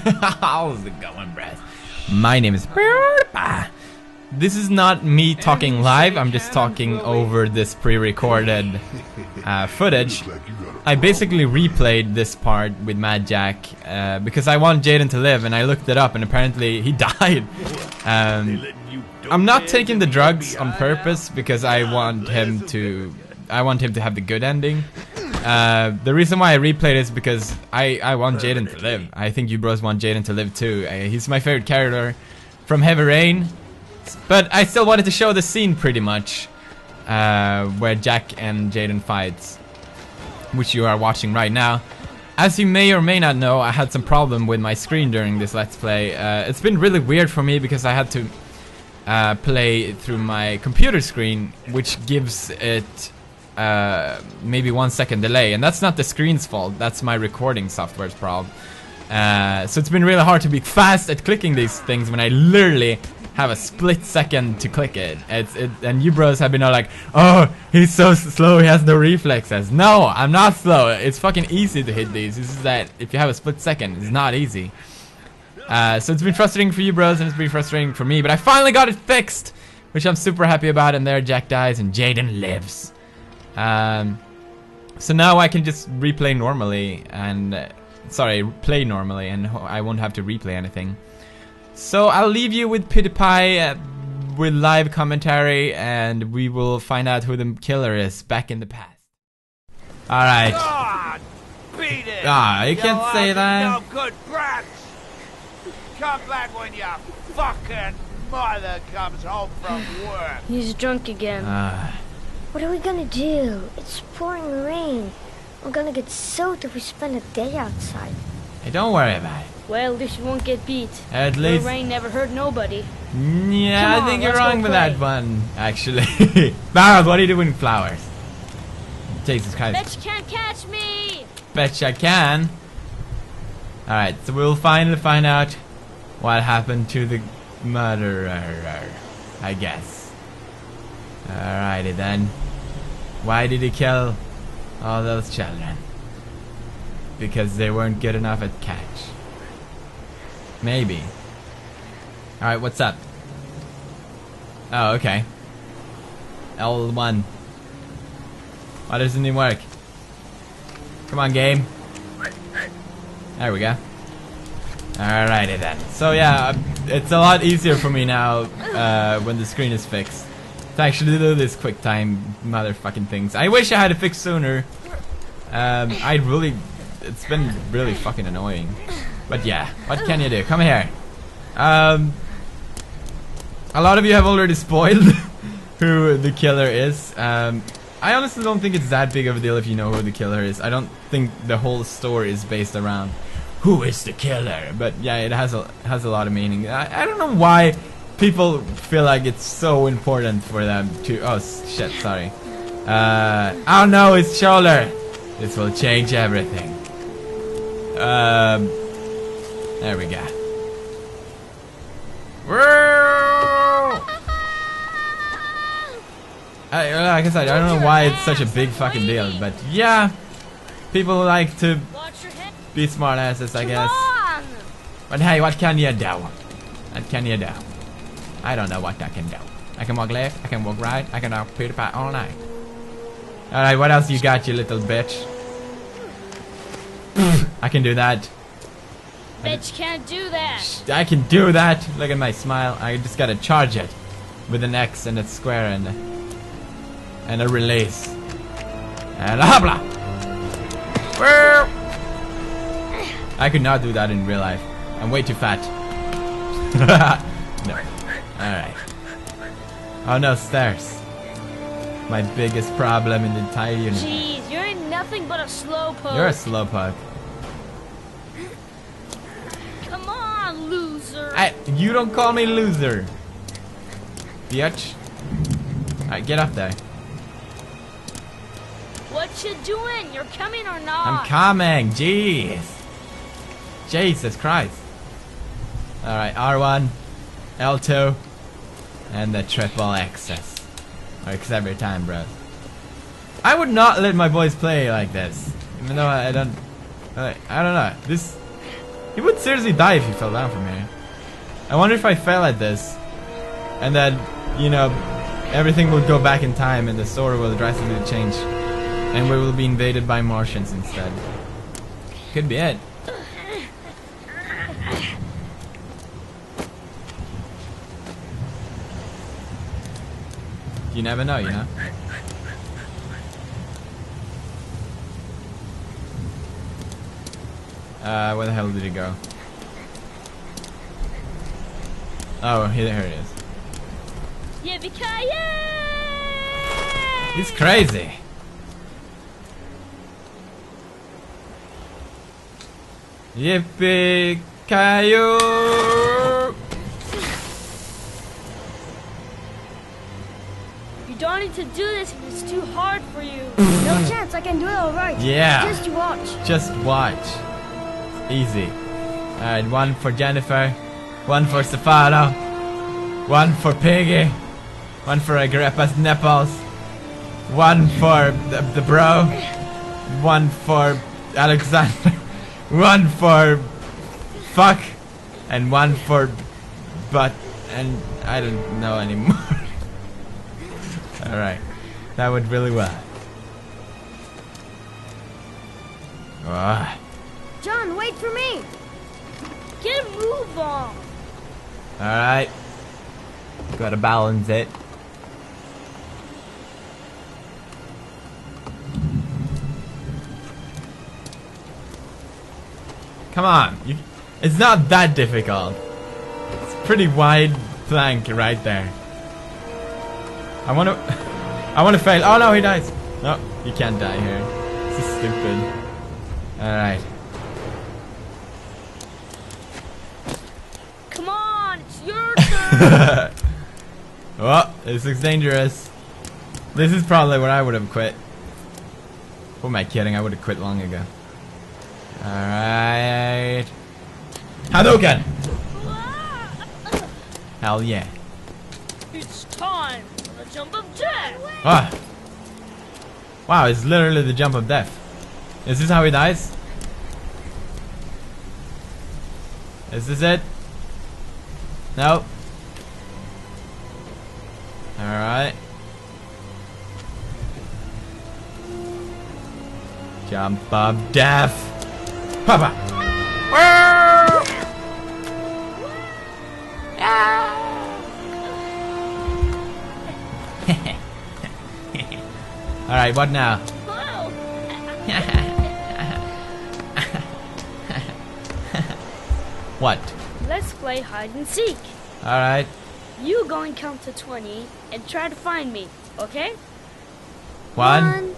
How's it going, bruh? My name is PewDiePie. This is not me talking live, I'm just talking over this pre-recorded footage. I basically replayed this part with Mad Jack because I want Jaden to live, and I looked it up and apparently he died. I'm not taking the drugs on purpose because I want him to have the good ending. The reason why I replayed is because I want Jaden to live. I think you bros want Jaden to live too. He's my favorite character from Heavy Rain. But I still wanted to show the scene pretty much where Jack and Jaden fights, which you are watching right now. As you may or may not know, I had some problem with my screen during this Let's Play. It's been really weird for me because I had to play through my computer screen, which gives it maybe 1 second delay, and that's not the screen's fault, that's my recording software's problem. So it's been really hard to be fast at clicking these things when I literally have a split second to click it. And you bros have been all like, oh, he's so slow, he has no reflexes. No, I'm not slow. It's fucking easy to hit these. It's just that if you have a split second, it's not easy. So it's been frustrating for you bros, and it's been frustrating for me, but I finally got it fixed, which I'm super happy about, and there Jack dies and Jaden lives. So now I can just replay normally and play normally, and I won't have to replay anything. So I'll leave you with PewDiePie with live commentary, and we will find out who the killer is back in the past. Alright. God, beat it! You can't say that. No good brats! Come back when your fucking mother comes home from work. He's drunk again. What are we gonna do? It's pouring rain. I'm gonna get soaked if we spend a day outside. Hey, don't worry about it. Well, at least you won't get beat. At least the rain never hurt nobody. Yeah, I think you're wrong with that one, actually. Barrels, what are you doing with flowers? Jesus Christ. Bet you can't catch me! Bet you I can. Alright, so we'll finally find out what happened to the murderer, I guess. Alrighty then. Why did he kill all those children? Because they weren't good enough at catch. Maybe. Alright, what's up? Oh, okay. L1. Why doesn't it work? Come on, game. There we go. Alrighty then. So yeah, it's a lot easier for me now when the screen is fixed to actually do this quick time motherfucking things. I wish I had it fixed sooner. It's been really fucking annoying. But yeah, what can you do? Come here. A lot of you have already spoiled who the killer is. I honestly don't think it's that big of a deal if you know who the killer is. I don't think the whole story is based around who is the killer. But yeah, it has a lot of meaning. I don't know why people feel like it's so important for them to... Oh shit, sorry. Oh no, his shoulder. This will change everything. There we go. Like I said, I don't know why it's such a big fucking deal, but yeah, people like to be smart asses, I guess. But hey, what can you do? What can you do? I don't know what I can do. I can walk left, I can walk right, I can walk PewDiePie all night. Alright, what else you got, you little bitch? I can do that. Bet you can't do that. I can do that. Look at my smile. I just gotta charge it with an X and a square and a release. And a habla. I could not do that in real life. I'm way too fat. No. Alright. Oh no, stairs. My biggest problem in the entire universe. Jeez, you're nothing but a slowpoke. You're a slowpoke. Come on, loser. You don't call me loser. Bitch. Alright, get up there. What you doing? You're coming or not? I'm coming. Jeez. Jesus Christ. Alright, R1, L2, and the triple X's. Works every time, bro. I would not let my boys play like this. Even though I don't know. He would seriously die if he fell down from here. I wonder if I fell at this, and then, you know, everything will go back in time and the story will drastically change, and we will be invaded by Martians instead. Could be it. You never know, you know? Where the hell did he go? Oh, here it is. Yippee-ki-yay! He's crazy. Yippee-ki-yo! You don't need to do this if it's too hard for you. No chance, I can do it alright. Yeah. Just watch. Just watch. Easy. Alright, one for Jennifer, one for Stefano, one for Piggy, one for Agrippa's nipples, one for the bro, one for Alexander, one for fuck, and one for butt, and I don't know anymore. Alright, that went really well. Ah. John, wait for me. Get a move on. Alright. Gotta balance it. Come on. It's not that difficult. It's a pretty wide plank right there. I wanna fail. Oh no, he dies. No, you can't die here. This is stupid. Alright. Come on, it's your turn. Oh, this looks dangerous. This is probably where I would have quit. Who am I kidding? I would have quit long ago. Alright. Hadouken! Hell yeah. It's time for the jump of death. Ah. Wow, it's literally the jump of death. Is this how he dies? Is this it? No. Alright. Jump of death. Papa. Alright, what now? Whoa. What? Let's play hide and seek. Alright. You go and count to 20 and try to find me, okay? 1,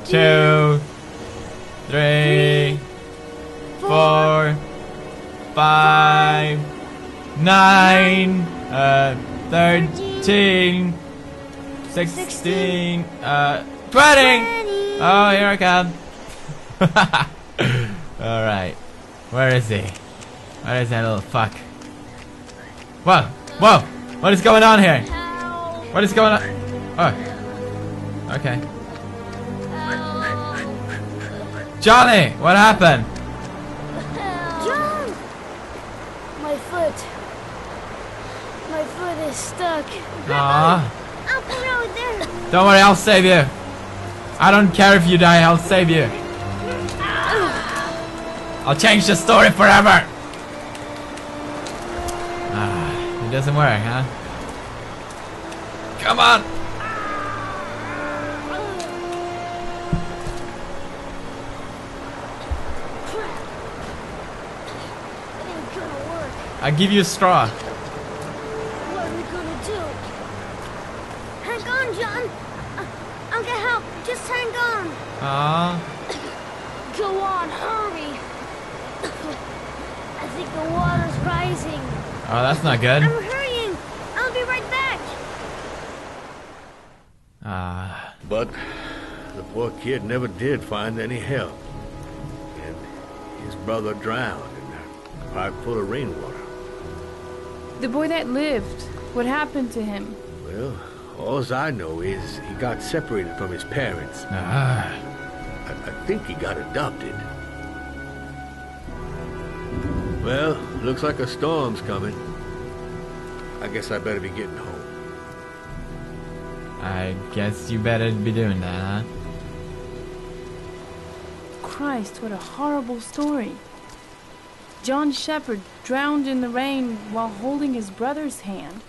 2, 3, 4, 5, 9, 13, 16, 20. Oh, here I come. Alright. Where is he? Where is that little fuck? Whoa! Whoa! What is going on here? What is going on? Oh. Okay. Johnny! What happened? John! My foot. My foot is stuck. Aww. I'll put it over there. Don't worry, I'll save you. I don't care if you die, I'll save you. I'll change the story forever. Ah, it doesn't work, huh? Come on. It ain't gonna work. I'll give you a straw. What are we gonna do? Hang on, John. I'll get help. Just hang on. Aww. Go on, hurry. I think the water's rising. Oh, that's not good. I'm hurrying. I'll be right back. Ah. But the poor kid never did find any help. And his brother drowned in a pipe full of rainwater. The boy that lived, what happened to him? Well, all I know is he got separated from his parents. Ah. I think he got adopted. Well, looks like a storm's coming. I guess I better be getting home. I guess you better be doing that, huh? Christ, what a horrible story. John Shepherd drowned in the rain while holding his brother's hand.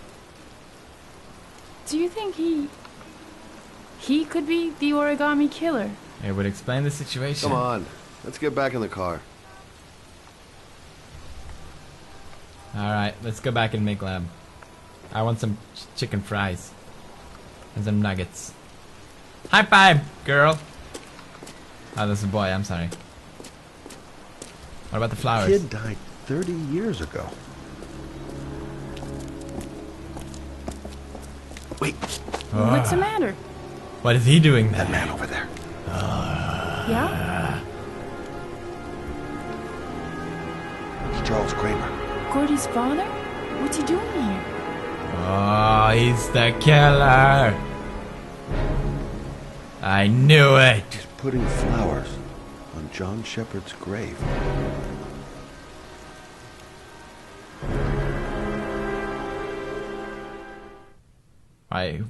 Do you think he could be the origami killer? It would explain the situation. Come on, let's get back in the car. Alright, let's go back and make lab. I want some chicken fries. And some nuggets. High five, girl! Oh, that's a boy, I'm sorry. What about the flowers? Kid died 30 years ago. Wait, What's the matter? What is he doing there? that man over there. Yeah? It's Charles Kramer. Gordy's father? What's he doing here? Oh, he's the killer! I knew it! He's putting flowers on John Shepherd's grave.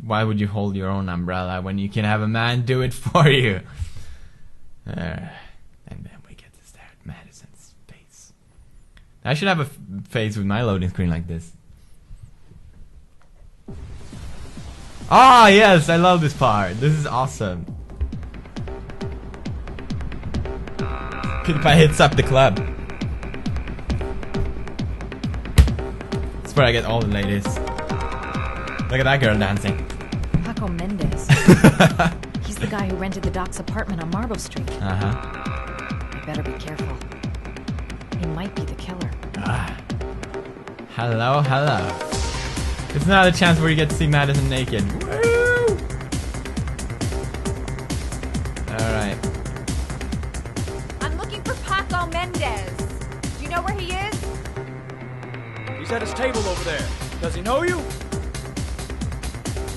Why would you hold your own umbrella when you can have a man do it for you? And then we get to stare at Madison's face. I should have a face with my loading screen like this. Ah, yes, I love this part. This is awesome. PewDiePie hits up the club. That's where I get all the ladies. Look at that girl dancing. Paco Mendez. He's the guy who rented the Doc's apartment on Marble Street. Uh-huh. You better be careful. He might be the killer. Hello, hello. It's not a chance where you get to see Madison naked. Woo! Alright. I'm looking for Paco Mendez. Do you know where he is? He's at his table over there. Does he know you?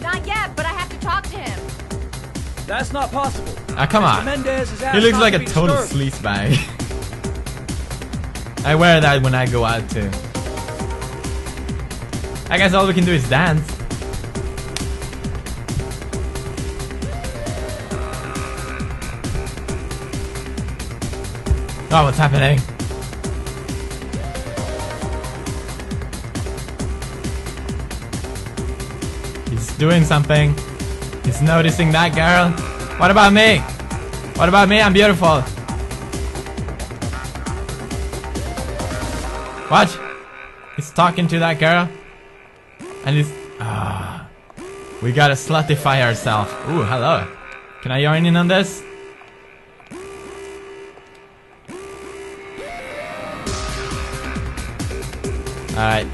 Not yet, but I have to talk to him. That's not possible. Ah, come on. Mendez is He looks like a total sleaze bag. I wear that when I go out too. I guess all we can do is dance. Oh, what's happening? He's doing something. He's noticing that girl. What about me? What about me? I'm beautiful. What? He's talking to that girl. And he's... we gotta slutify ourselves. Ooh, hello. Can I join in on this? Alright.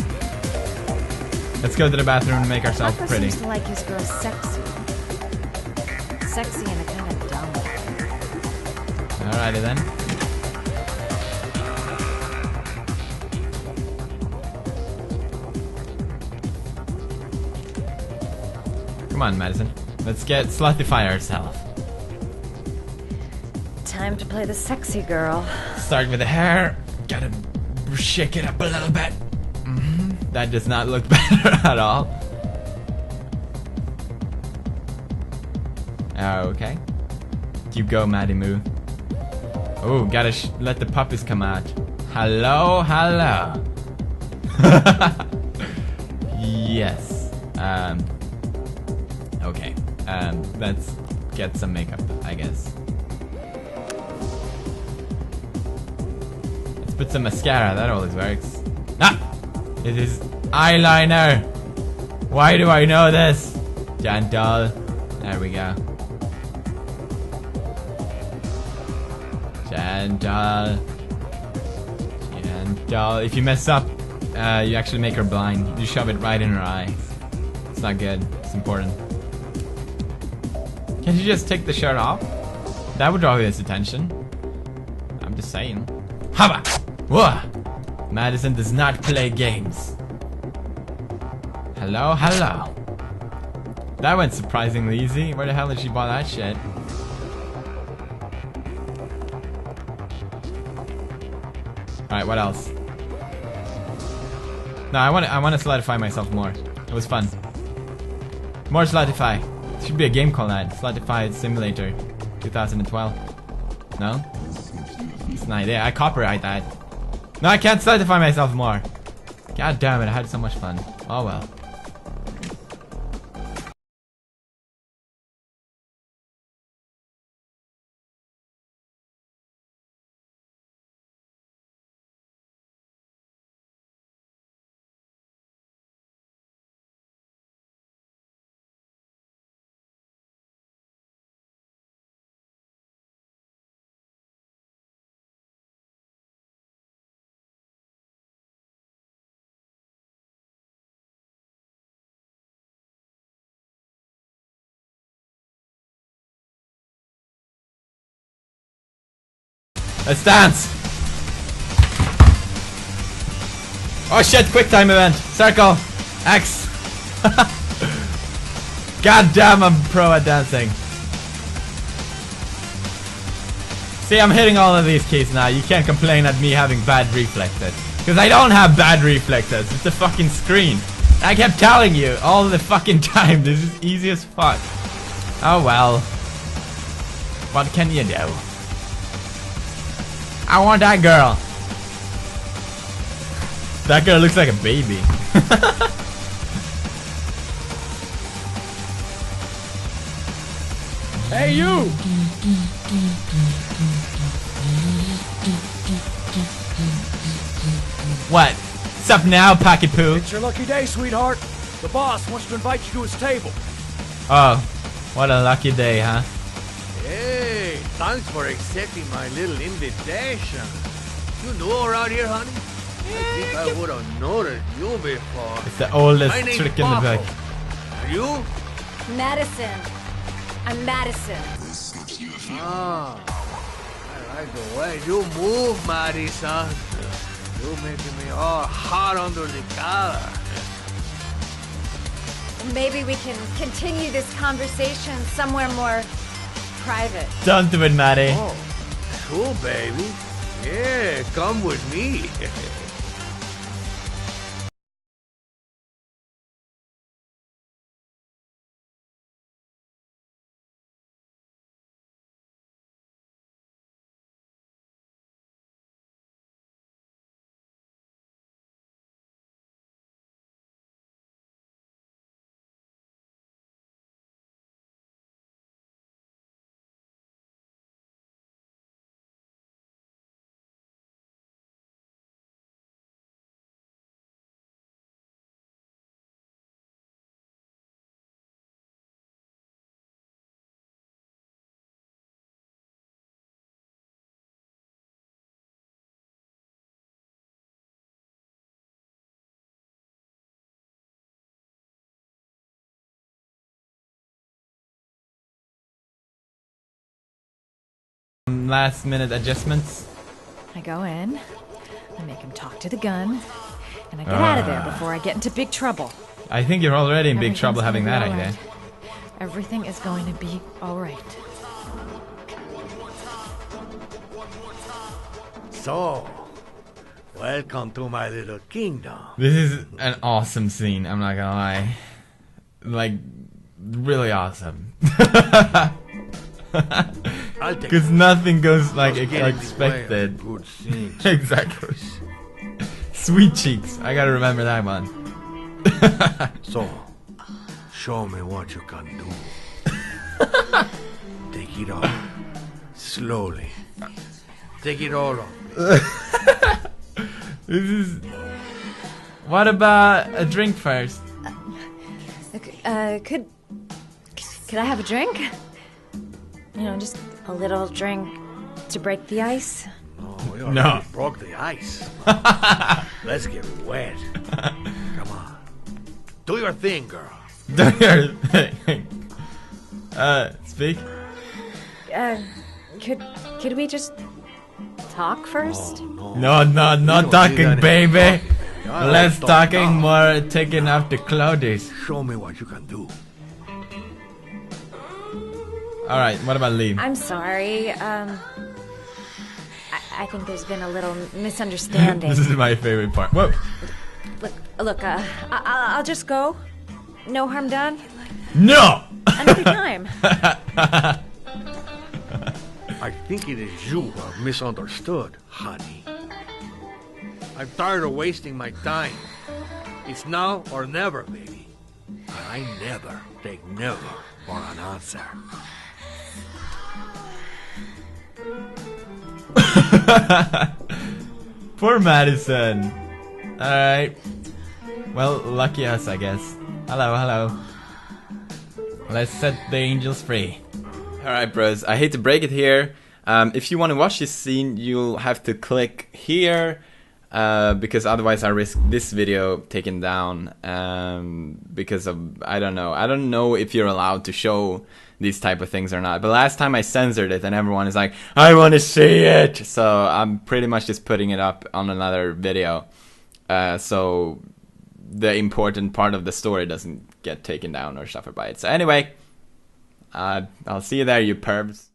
Let's go to the bathroom and make ourselves Paco pretty. seems to like his girls sexy. Sexy and a kind of dumb. Alrighty then. Come on, Madison. Let's get slutify ourselves. Time to play the sexy girl. Start with the hair. Gotta shake it up a little bit. That does not look better at all. Okay. You go, Maddie Moo. Oh, gotta let the puppies come out. Hello, hello. Yes. Okay. Let's get some makeup, I guess. Let's put some mascara. That always works. Ah! It is eyeliner. Why do I know this? Gentle. There we go. Gentle. Gentle. If you mess up, you actually make her blind. You shove it right in her eye. It's not good. It's important. Can't you just take the shirt off? That would draw his attention. I'm just saying. Haba! Whoa! Madison does not play games. Hello, hello. That went surprisingly easy. Where the hell did she buy that shit? Alright, what else? No, I want to solidify myself more. It was fun. More solidify. Should be a game called that. Solidify Simulator 2012. No? It's an idea. I copyright that. No, I can't solidify myself more. God damn it, I had so much fun. Oh well. Let's dance! Oh shit, quick time event. Circle. X. God damn, I'm pro at dancing. See, I'm hitting all of these keys now. You can't complain at me having bad reflexes. Because I don't have bad reflexes. It's the fucking screen. I kept telling you all the fucking time. This is easy as fuck. Oh well. What can you do? I want that girl. That girl looks like a baby. Hey, you! What? What's up now, Pocket Poo? It's your lucky day, sweetheart. The boss wants to invite you to his table. Oh, what a lucky day, huh? Hey, thanks for accepting my little invitation. You know around here, honey? I think I would have noticed you before. It's the oldest My name's trick in the book. Are you? Madison. I'm Madison. Ah, I like the way you move, Madison. You're making me all hot under the collar. Maybe we can continue this conversation somewhere more private. Don't do it, Maddie. Oh, cool, baby. Yeah, come with me. Last minute adjustments. I go in, I make him talk to the gun, and I get out of there before I get into big trouble. I think you're already in big trouble having that Everything's idea. gonna be all right. Everything is going to be alright. So, welcome to my little kingdom. This is an awesome scene, I'm not gonna lie. Like, really awesome. Because nothing goes like expected. Exactly. Sweet cheeks. I gotta remember that one. So, show me what you can do. Take it off. Slowly. Take it all off. This is... What about a drink first? Could I have a drink? You know, just a little drink to break the ice. We already broke the ice. Let's get wet. Come on. Do your thing, girl. Do your thing. Speak? Could we just talk first? No, not talking, baby. Less talking, more taking off the clothes. Show me what you can do. Alright, what about leave? I'm sorry. I think there's been a little misunderstanding. This is my favorite part. Whoa! Look, Look, I'll just go. No harm done. No! Another time. I think it is you who are misunderstood, honey. I'm tired of wasting my time. It's now or never, baby. And I never take never for an answer. Poor Madison. Alright. Well, lucky us, I guess. Hello, hello. Let's set the angels free. Alright, bros. I hate to break it here. If you want to watch this scene, you'll have to click here. Because otherwise I risk this video taken down. Because of, I don't know if you're allowed to show these type of things or not. But last time I censored it and everyone is like, I want to see it! So I'm pretty much just putting it up on another video. So the important part of the story doesn't get taken down or suffered by it. So anyway, I'll see you there, you pervs.